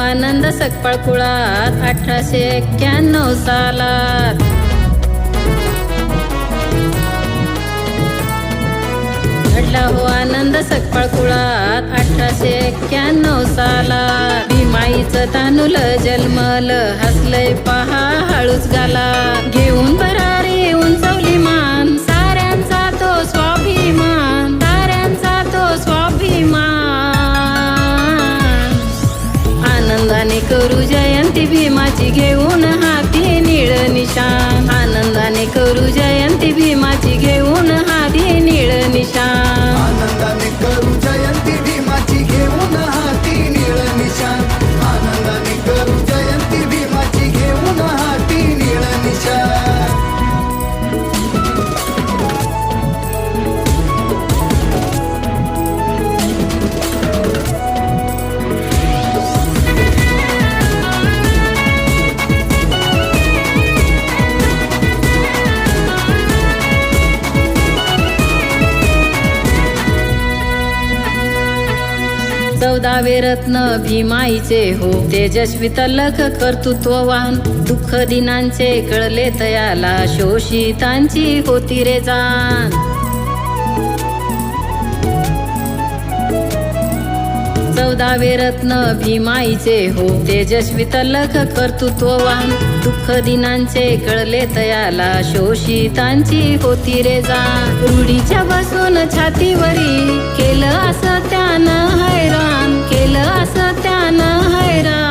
आनंद सकपाळ कुळात 1891 सालात. घडला हो आनंद सकपाळ कुळात 1891 सालात. भीमाईचं तानुल जन्मल, हसलय पहा हळूच गाला. घेऊन भरारी उंचवली मान, साऱ्यांचा तो स्वाभिमान, साऱ्यांचा तो स्वाभिमान. आनंदाने करू जयंती भीमाची, घेऊन हाती निळ निशान. आनंदाने करू जयंती भीमाची, घेऊन हाती निळ निशान. आनंदाने करू जयंती भीमाची, घेऊन हाती निळ निशान. आनंदाने करू जयंती भीमाची, घेऊन हाती निळ निशान. चौदावे रत्न भीमाईचे हो, तेजस्वी तलख कर्तृत्ववान. दुःख दिनांचे कळले तयाला, शोषितांची होती रे जाण. चौदावे रत्न भीमाईचे हो, तेजस्वी तलख कर्तृत्ववान. दुःख दिनांचे कळले तयाला, शोषितांची होती रे जाण. रूढीच्या बसून छातीवरी केलं असं त्यानं हैराण, केलं असं त्यानं हैराण.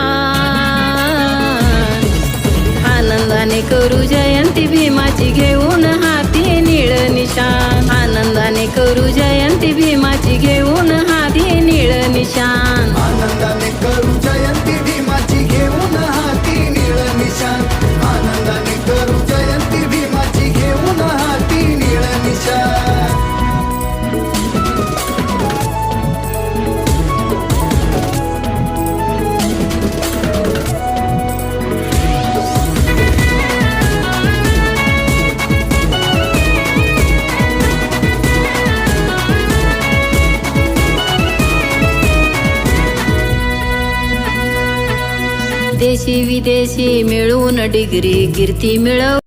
आनंदाने करू जयंती भीमाची, घेऊन हाती निळ निशान. आनंदाने करू जयंती भीमाची, घेऊन हाती निळ निशान. आनंदाने करू जयंती भीमाची, घेऊन हाती निळ निशान. आनंदाने करू जयंती भीमाची, घेऊन हाती निळ निशान. देशी विदेशी मिळून डिग्री कीर्ती मिळव